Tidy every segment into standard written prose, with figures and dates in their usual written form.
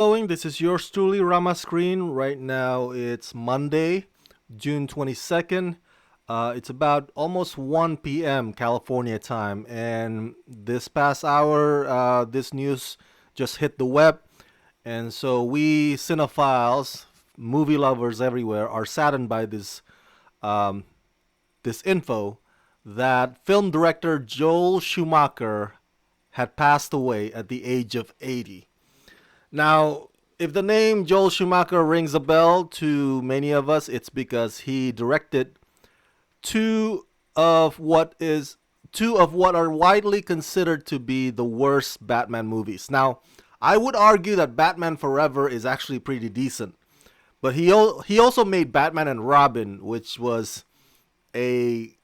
Going. This is yours truly, Rama Screen. Right now it's Monday, June 22nd. It's about almost 1 p.m. California time. And this past hour, this news just hit the web. And so we cinephiles, movie lovers everywhere, are saddened by um, this info that film director Joel Schumacher had passed away at the age of 80. Now, if the name Joel Schumacher rings a bell to many of us, it's because he directed two of what is two of what are widely considered to be the worst Batman movies. Now, I would argue that Batman Forever is actually pretty decent, but he also made Batman and Robin, which was a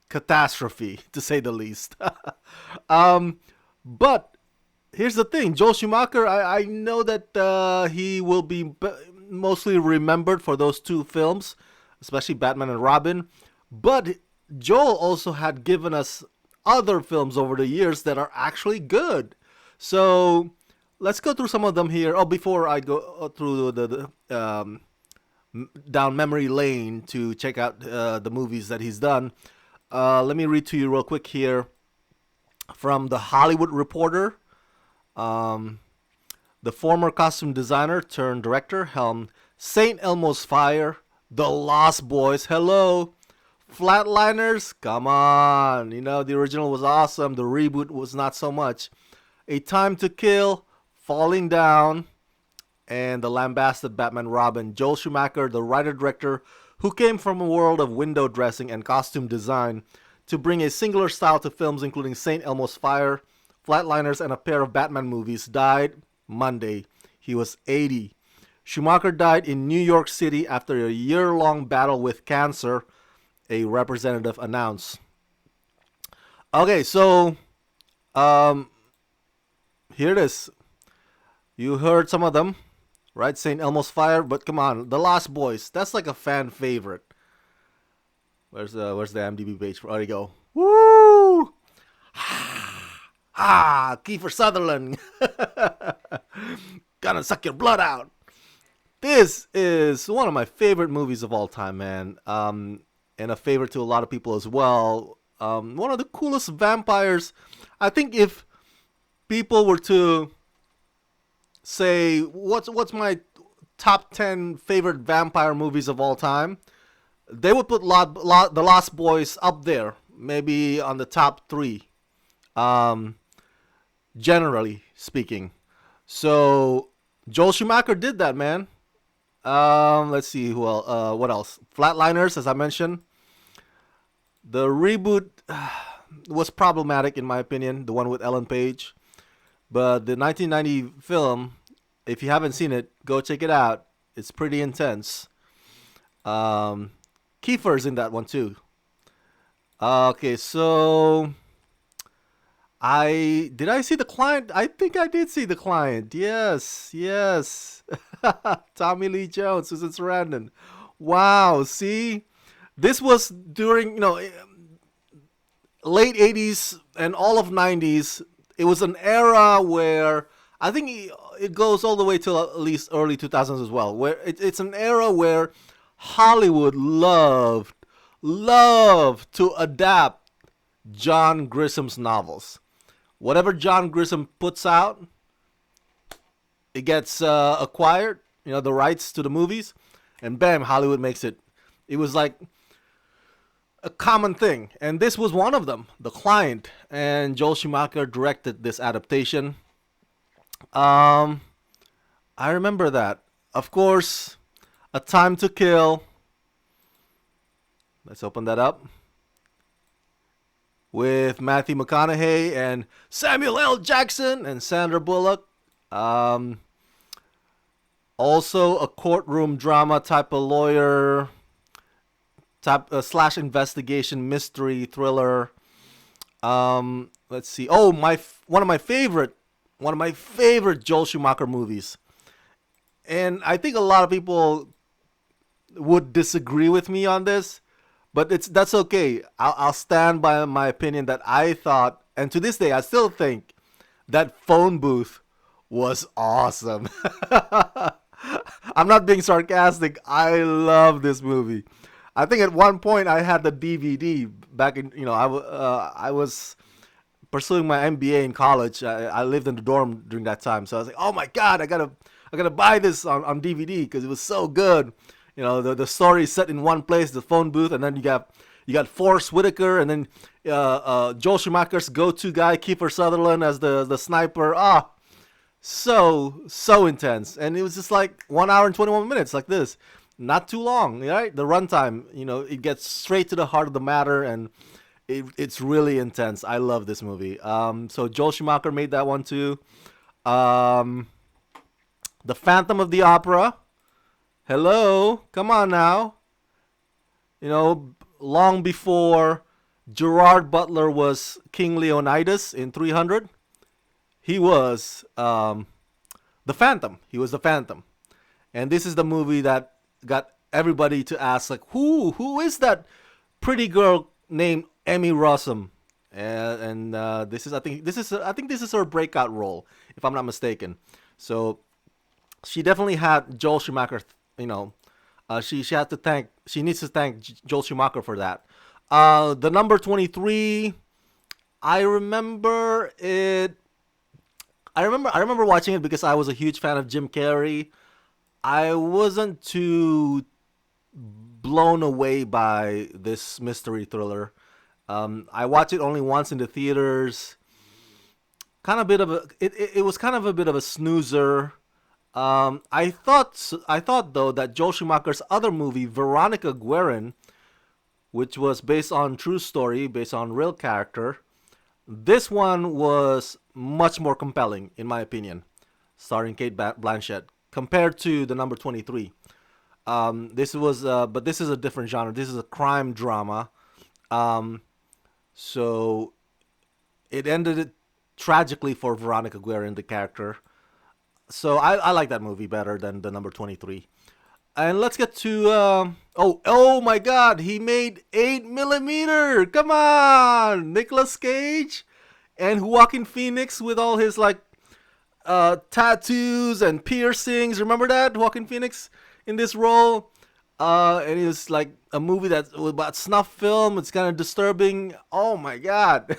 catastrophe to say the least. But here's the thing, Joel Schumacher. I know that he will be mostly remembered for those two films, especially Batman and Robin. But Joel also had given us other films over the years that are actually good. So let's go through some of them here. Oh, before I go through the down memory lane to check out the movies that he's done, let me read to you real quick here from the Hollywood Reporter. Um, the former costume designer turned director helmed St. Elmo's Fire, The Lost Boys, hello, Flatliners, come on. The original was awesome, the reboot was not so much. A Time to Kill, Falling Down, and the lambasted Batman Robin. Joel Schumacher, the writer-director who came from a world of window dressing and costume design to bring a singular style to films including St. Elmo's Fire, Flatliners, and a pair of Batman movies, died Monday. He was 80. Schumacher died in New York City after a year-long battle with cancer, a representative announced. Okay, so um, here it is. You heard some of them, right? St. Elmo's Fire, but come on, The Lost Boys. That's like a fan favorite. Where's the IMDb page? There you go. Woo! Kiefer Sutherland. Gonna suck your blood out. This is one of my favorite movies of all time, man. And a favorite to a lot of people as well. One of the coolest vampires. I think if people were to say what's my top 10 favorite vampire movies of all time, they would put The Lost Boys up there, maybe on the top three. Um, Generally speaking. So Joel Schumacher did that, man. Let's see what else. Flatliners, as I mentioned. The reboot was problematic in my opinion, the one with Ellen Page. But the 1990 film, if you haven't seen it, go check it out. It's pretty intense. Kiefer's in that one too. Okay, so I see The Client? I think I did see The Client. Yes, yes. Tommy Lee Jones, Susan Sarandon. Wow, see? This was during, late 80s and all of 90s. It was an era where I think it goes all the way till at least early 2000s as well, where it's an era where Hollywood loved to adapt John Grissom's novels. Whatever John Grissom puts out, it gets acquired, the rights to the movies, and bam, Hollywood makes it. It was like a common thing, and this was one of them, The Client, and Joel Schumacher directed this adaptation. I remember that. Of course, A Time to Kill. Let's open that up. With Matthew McConaughey and Samuel L. Jackson and Sandra Bullock. Also a courtroom drama type of lawyer, type slash investigation mystery thriller. Let's see. Oh, one of my favorite Joel Schumacher movies. And I think a lot of people would disagree with me on this, but that's okay. I'll stand by my opinion that I thought, and to this day I still think, that Phone Booth was awesome. I'm not being sarcastic. I love this movie. I think at one point I had the DVD back in, I was pursuing my MBA in college. I lived in the dorm during that time, so I was like, "Oh my god, I gotta buy this on DVD because it was so good." The story is set in one place, the phone booth, and then you got Forrest Whitaker, and then Joel Schumacher's go-to guy, Kiefer Sutherland, as the sniper. So intense, and it was just like 1 hour and 21 minutes, like this, not too long, right? The runtime, it gets straight to the heart of the matter, and it's really intense. I love this movie. So Joel Schumacher made that one too. Um, the Phantom of the Opera. Hello, come on now. Long before Gerard Butler was King Leonidas in 300, he was the Phantom. He was the Phantom, and this is the movie that got everybody to ask, like, who is that pretty girl named Emmy Rossum? And I think this is her breakout role, if I'm not mistaken. So she definitely had Joel Schumacher. She needs to thank Joel Schumacher for that. The number 23. I remember it. I remember watching it because I was a huge fan of Jim Carrey. I wasn't too blown away by this mystery thriller. I watched it only once in the theaters. Kind of bit of a it was kind of a bit of a snoozer. I thought though that Joel Schumacher's other movie, Veronica Guerin, which was based on true story, based on real character, this one was much more compelling, in my opinion, starring Kate Blanchett, compared to the number 23. But this is a different genre. This is a crime drama. Um, so it ended it tragically for Veronica Guerin, the character. So I like that movie better than the number 23. And let's get to oh my God, he made 8 millimeter. Come on, Nicolas Cage and Joaquin Phoenix with all his like tattoos and piercings. Remember that Joaquin Phoenix in this role? And it was like a movie that was about snuff film. It's kind of disturbing. Oh my God.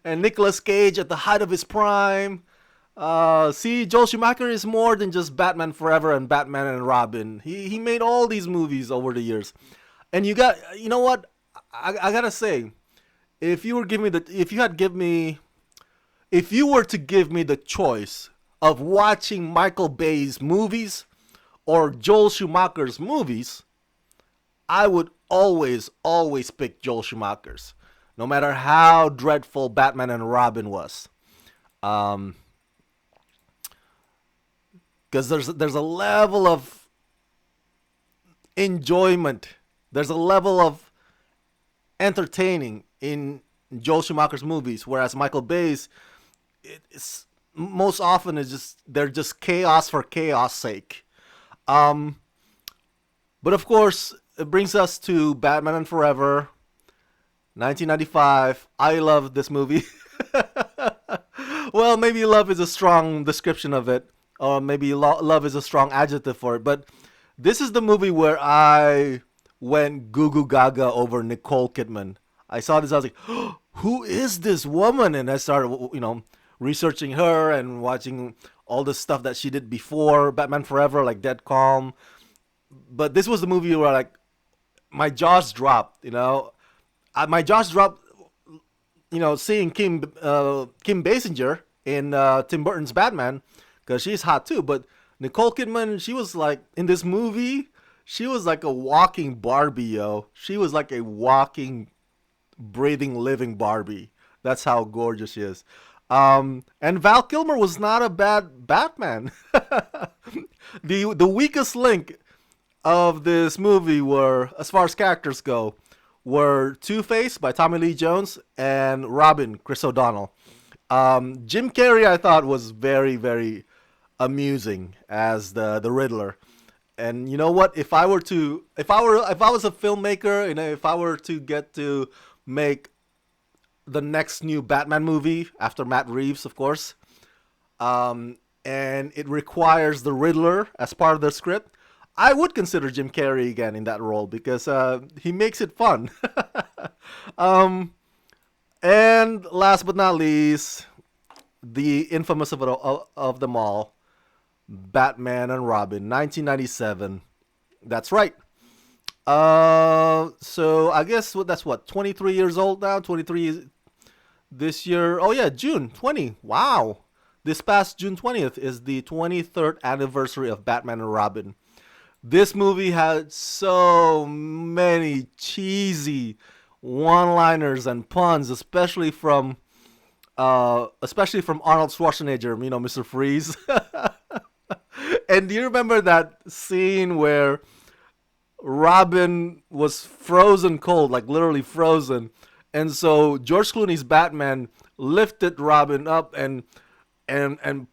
And Nicolas Cage at the height of his prime. See, Joel Schumacher is more than just Batman Forever and Batman and Robin. He made all these movies over the years, and you know what? I gotta say, if you were to give me the choice of watching Michael Bay's movies or Joel Schumacher's movies, I would always pick Joel Schumacher's, no matter how dreadful Batman and Robin was. Um, because there's a level of enjoyment, there's a level of entertaining in Joel Schumacher's movies, whereas Michael Bay's, it's most often is just they're just chaos for chaos sake. Um, but of course, it brings us to Batman and Forever, 1995. I love this movie. Well, maybe love is a strong description of it, or maybe love is a strong adjective for it. But this is the movie where I went goo goo gaga over Nicole Kidman. I saw this, I was like, oh, who is this woman? And I started, researching her and watching all the stuff that she did before Batman Forever, like Dead Calm. But this was the movie where like my jaws dropped. My jaws dropped. Seeing Kim Basinger in Tim Burton's Batman, because she's hot too. But Nicole Kidman, she was like in this movie, she was like a walking Barbie, yo. She was like a walking, breathing, living Barbie. That's how gorgeous she is. And Val Kilmer was not a bad Batman. The weakest link of this movie were, as far as characters go, were Two-Face by Tommy Lee Jones and Robin, Chris O'Donnell. Jim Carrey, I thought, was very, very amusing as the Riddler. And you know what? If I was a filmmaker, if I were to get to make the next new Batman movie after Matt Reeves, of course, and it requires the Riddler as part of the script, I would consider Jim Carrey again in that role because he makes it fun. um, and last but not least, the infamous of them all, Batman and Robin, 1997. That's right. So I guess that's what 23 years old now. 23 this year. Oh yeah, June 20. Wow. This past June 20th is the 23rd anniversary of Batman and Robin. This movie had so many cheesy one-liners and puns, especially from Arnold Schwarzenegger, Mr. Freeze. And do you remember that scene where Robin was frozen cold, like literally frozen, and so George Clooney's Batman lifted Robin up and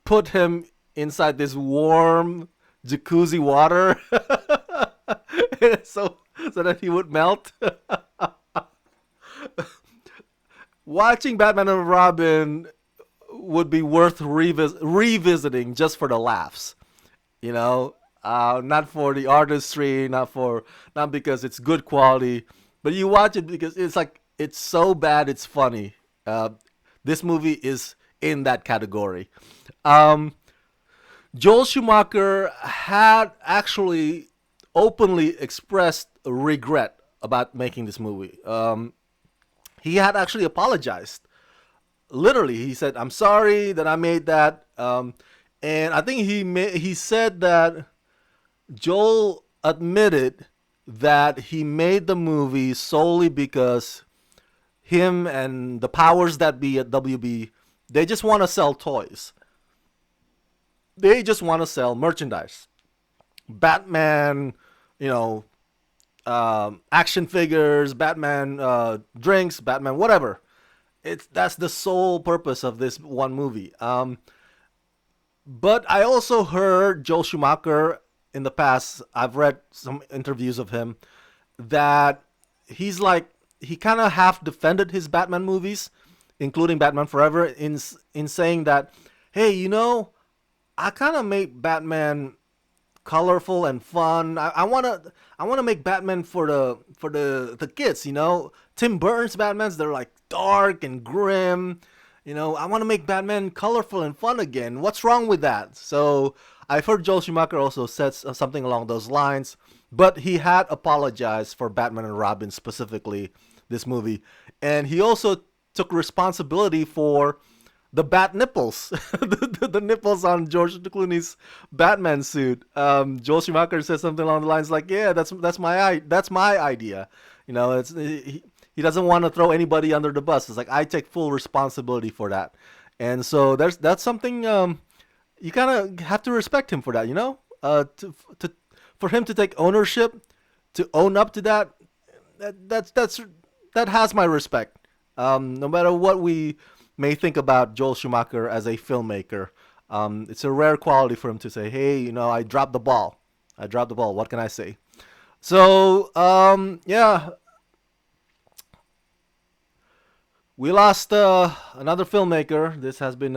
put him inside this warm jacuzzi water, so that he would melt. Watching Batman and Robin would be worth revisiting just for the laughs, not for the artistry, not because it's good quality, but you watch it because it's so bad it's funny. This movie is in that category. Um, Joel Schumacher had actually openly expressed regret about making this movie. He had actually apologized. Literally, he said, "I'm sorry that I made that." And I think he said that Joel admitted that he made the movie solely because him and the powers that be at WB, they just want to sell toys. They just want to sell merchandise. Batman, you know, action figures, Batman drinks, Batman whatever. That's the sole purpose of this one movie. But I also heard Joel Schumacher in the past. I've read some interviews of him that he kind of half defended his Batman movies, including Batman Forever, in saying that, hey, I kind of make Batman colorful and fun. I wanna make Batman for the kids. Tim Burton's Batmans, they're like dark and grim. I want to make Batman colorful and fun again. What's wrong with that? So I've heard Joel Schumacher also said something along those lines, but he had apologized for Batman and Robin specifically, this movie, and he also took responsibility for the bat nipples, the nipples on George Clooney's Batman suit. Joel Schumacher said something along the lines like, "Yeah, that's my idea." He doesn't want to throw anybody under the bus. It's like, I take full responsibility for that, and so that's something you kind of have to respect him for that. To for him to take ownership, to own up to that, that has my respect. No matter what we may think about Joel Schumacher as a filmmaker, it's a rare quality for him to say, "Hey, I dropped the ball. I dropped the ball. What can I say?" So, yeah, we lost another filmmaker. This has been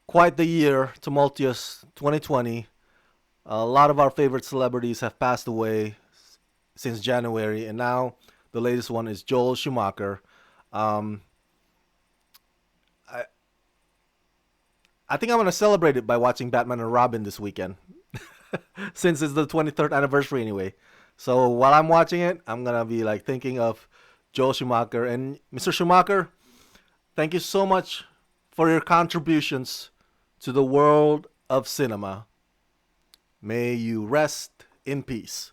quite the year, tumultuous 2020. A lot of our favorite celebrities have passed away since January, and now the latest one is Joel Schumacher. Um, I I think I'm gonna celebrate it by watching Batman and Robin this weekend, since it's the 23rd anniversary anyway. So while I'm watching it, I'm gonna be like thinking of Joel Schumacher and Mr. Schumacher. Thank you so much for your contributions to the world of cinema. May you rest in peace.